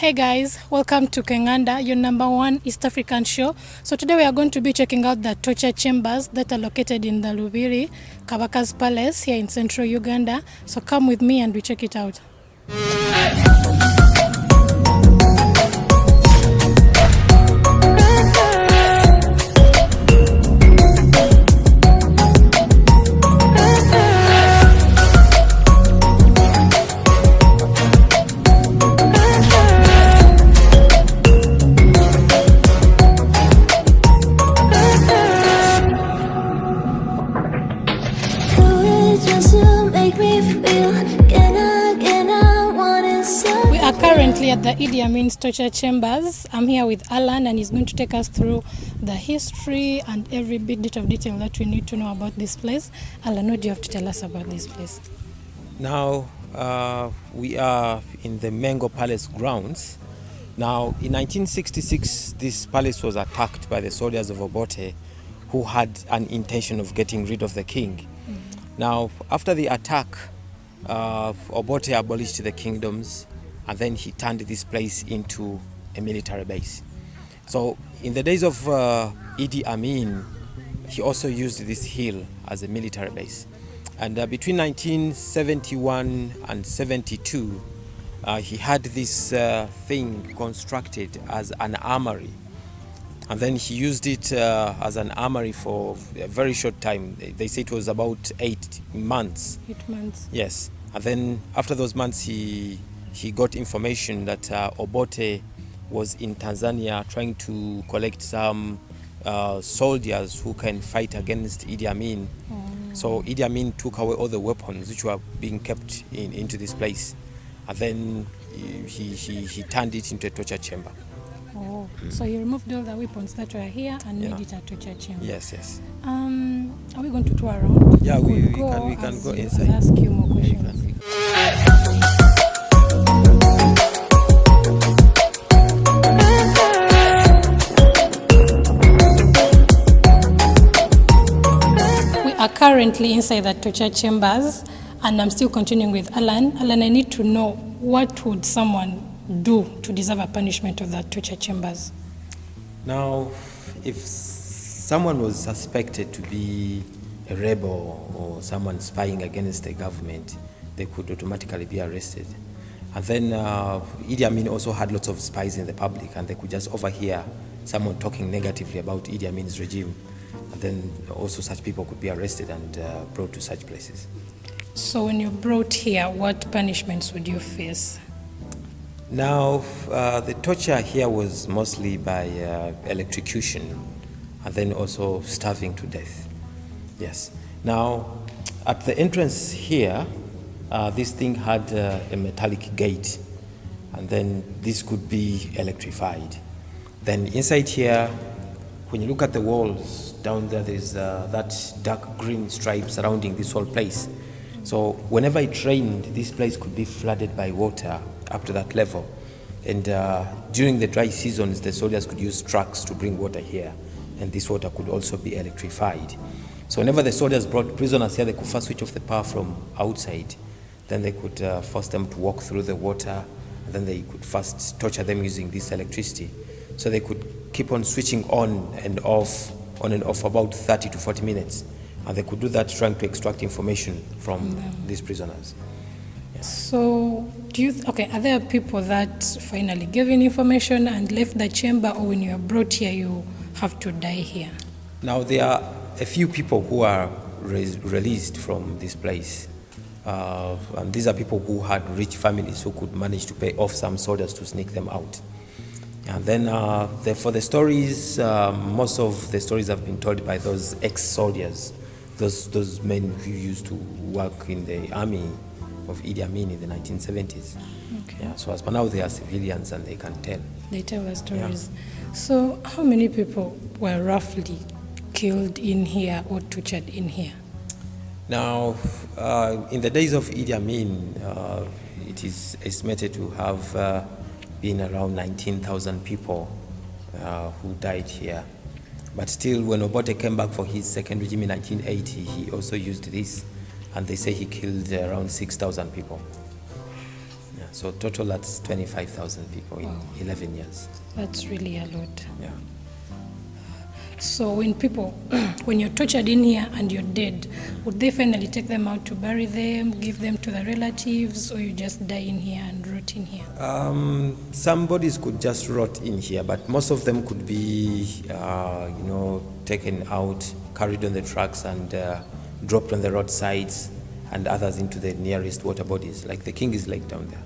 Hey guys, welcome to Kenganda, your number one East African show. So today we are going to be checking out the torture chambers that are located in the Lubiri, Kabaka's Palace here in central Uganda. So come with me and we check it out. We are currently at the Idi Amin's torture chambers. I'm here with Alan and he's going to take us through the history and every bit of detail that we need to know about this place. Alan, what do you have to tell us about this place? Now, we are in the Mengo Palace grounds. Now, in 1966, this palace was attacked by the soldiers of Obote, who had an intention of getting rid of the king. Now, after the attack, Obote abolished the kingdoms, and then he turned this place into a military base. So, in the days of Idi Amin, he also used this hill as a military base. And between 1971 and 72, he had this thing constructed as an armory. And then he used it as an armory for a very short time. They say it was about 8 months. 8 months. Yes. And then after those months, he got information that Obote was in Tanzania trying to collect some soldiers who can fight against Idi Amin. So Idi Amin took away all the weapons which were being kept into this place. And then he turned it into a torture chamber. Oh, so you removed all the weapons that were here and made it a torture chamber. Yes, yes. Are we going to tour around? Yeah, we can go inside. I'll ask you more questions. We are currently inside the torture chambers and I'm still continuing with Alan. Alan, I need to know, what would someone do to deserve a punishment of the torture chambers? Now, if someone was suspected to be a rebel or someone spying against the government, they could automatically be arrested. And then Idi Amin also had lots of spies in the public, and they could just overhear someone talking negatively about Idi Amin's regime. And then also such people could be arrested and brought to such places. So when you're brought here, what punishments would you face? Now, the torture here was mostly by electrocution and then also starving to death. Yes. Now, at the entrance here, this thing had a metallic gate, and then this could be electrified. Then inside here, when you look at the walls, down there is that dark green stripe surrounding this whole place. So whenever it rained, this place could be flooded by water up to that level. And during the dry seasons, the soldiers could use trucks to bring water here, and this water could also be electrified. So whenever the soldiers brought prisoners here, they could first switch off the power from outside. Then they could force them to walk through the water, and then they could first torture them using this electricity. So they could keep on switching on and off about 30 to 40 minutes. And they could do that trying to extract information from these prisoners. So, are there people that finally gave in information and left the chamber, or when you are brought here, you have to die here? Now, there are a few people who are released from this place. And these are people who had rich families who could manage to pay off some soldiers to sneak them out. And then for the stories, most of the stories have been told by those ex-soldiers, those men who used to work in the army of Idi Amin in the 1970s. Okay. Yeah, so as per now, they are civilians and they can tell. They tell the stories. Yeah. So how many people were roughly killed in here or tortured in here? Now, in the days of Idi Amin, it is estimated to have been around 19,000 people who died here. But still, when Obote came back for his second regime in 1980, he also used this, and they say he killed around 6,000 people. Yes. So total that's 25,000 people in 11 years. That's really a lot. Yeah. So when you're tortured in here and you're dead, would they finally take them out to bury them, give them to the relatives, or you just die in here and rot in here? Some bodies could just rot in here, but most of them could be, taken out, carried on the trucks and dropped on the roadsides, and others into the nearest water bodies, like the King's Lake down there.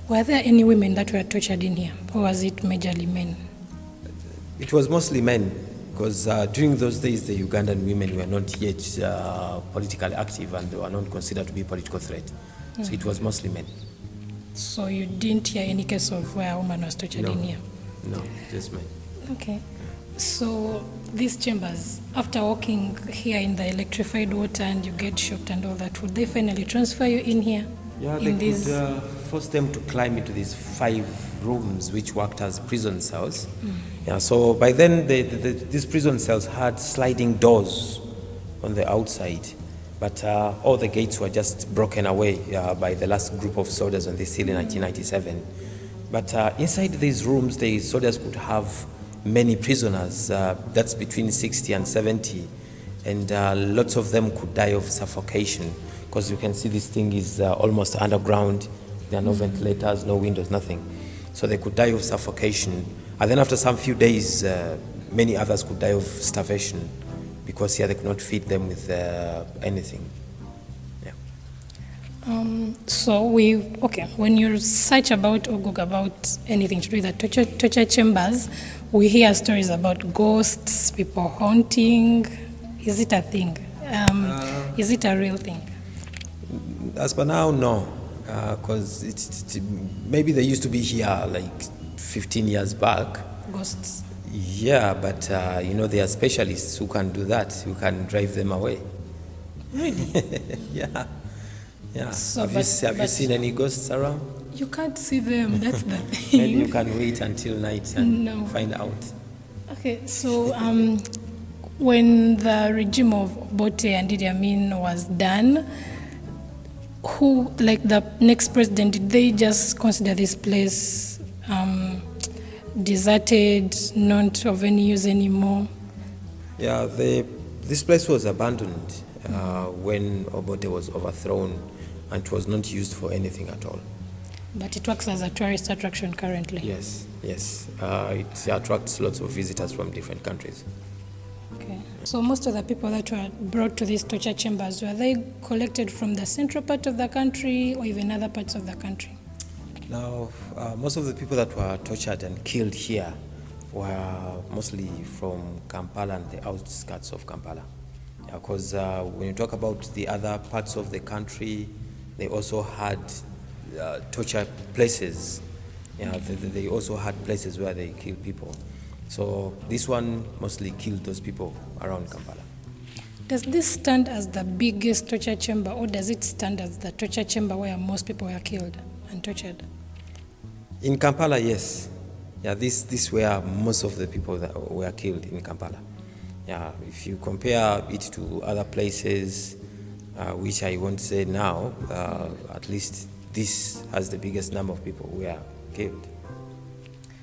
Were there any women that were tortured in here, or was it majorly men? It was mostly men, because during those days the Ugandan women were not yet politically active and they were not considered to be a political threat. So it was mostly men. So you didn't hear any case of where a woman was tortured in here? No, just men. Okay. So these chambers, after walking here in the electrified water and you get shocked and all that, would they finally transfer you in here? Yeah, they could force them to climb into these 5 rooms which worked as prison cells. Yeah, so by then these prison cells had sliding doors on the outside, but all the gates were just broken away by the last group of soldiers on this hill in 1997. But inside these rooms, the soldiers could have many prisoners, that's between 60 and 70, and lots of them could die of suffocation, because you can see this thing is almost underground. There are no ventilators, no windows, nothing. So they could die of suffocation. And then after some few days, many others could die of starvation, because here they could not feed them with anything. Yeah. So when you search about or Google about anything to do with the torture chambers, we hear stories about ghosts, people haunting. Is it a thing? Is it a real thing? As per now, no, because maybe they used to be here like 15 years back. Ghosts? Yeah, but there are specialists who can do that, who can drive them away. Really? Yeah. So, have you seen any ghosts around? You can't see them, that's the thing. Maybe you can wait until night and find out. Okay, so when the regime of Obote and Idi Amin was done, who, like the next president, did they just consider this place deserted, not of any use anymore? Yeah, this place was abandoned when Obote was overthrown, and it was not used for anything at all. But it works as a tourist attraction currently? Yes. It attracts lots of visitors from different countries. Okay. So most of the people that were brought to these torture chambers, were they collected from the central part of the country or even other parts of the country? Now, most of the people that were tortured and killed here were mostly from Kampala and the outskirts of Kampala. Because when you talk about the other parts of the country, they also had torture places. They also had places where they killed people. So this one mostly killed those people around Kampala. Does this stand as the biggest torture chamber, or does it stand as the torture chamber where most people were killed and tortured? In Kampala, yes. Yeah, this where most of the people that were killed in Kampala. Yeah, if you compare it to other places, which I won't say now, at least this has the biggest number of people who were killed.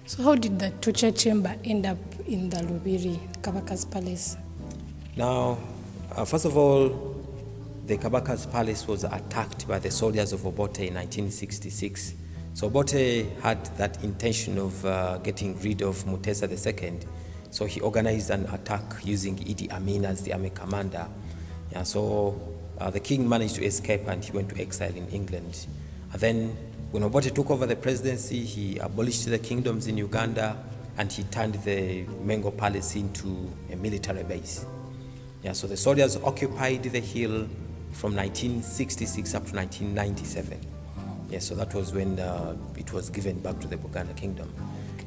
So how did the torture chamber end up in the Lubiri, Kabaka's palace? Now, first of all, the Kabaka's palace was attacked by the soldiers of Obote in 1966. So Obote had that intention of getting rid of Mutesa II. So he organized an attack using Idi Amin as the army commander. Yeah, so the king managed to escape and he went to exile in England. And then when Obote took over the presidency, he abolished the kingdoms in Uganda and he turned the Mengo Palace into a military base. Yeah, so the soldiers occupied the hill from 1966 up to 1997. Yeah, so that was when it was given back to the Buganda kingdom.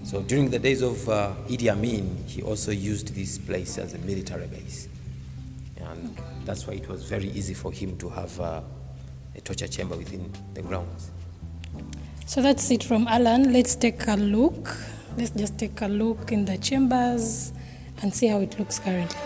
So during the days of Idi Amin, he also used this place as a military base. And that's why it was very easy for him to have a torture chamber within the grounds. So that's it from Alan. Let's take a look. Let's just take a look in the chambers and see how it looks currently.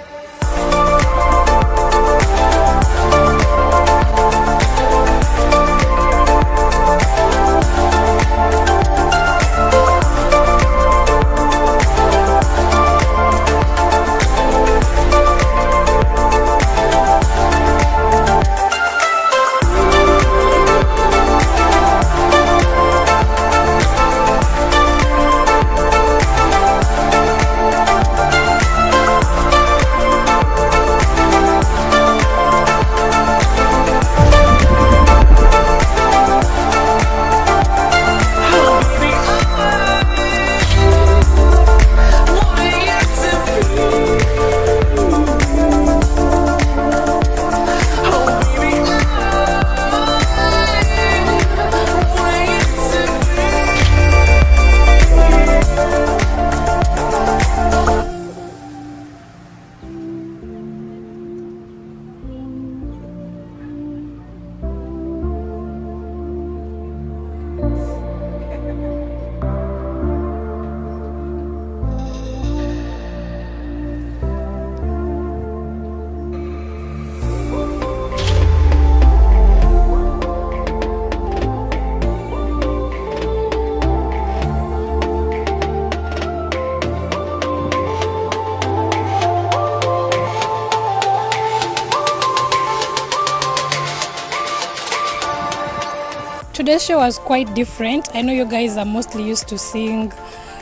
today's show was quite different. I know you guys are mostly used to seeing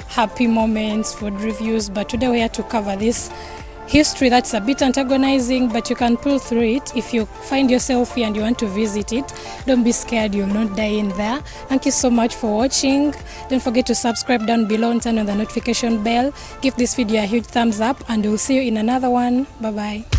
happy moments, food reviews, but today we're here to cover this history that's a bit antagonizing, but you can pull through it. If you find yourself here and you want to visit it, don't be scared, you'll not die in there. Thank you so much for watching. Don't forget to subscribe down below and turn on the notification bell. Give this video a huge thumbs up, and we'll see you in another one. Bye bye.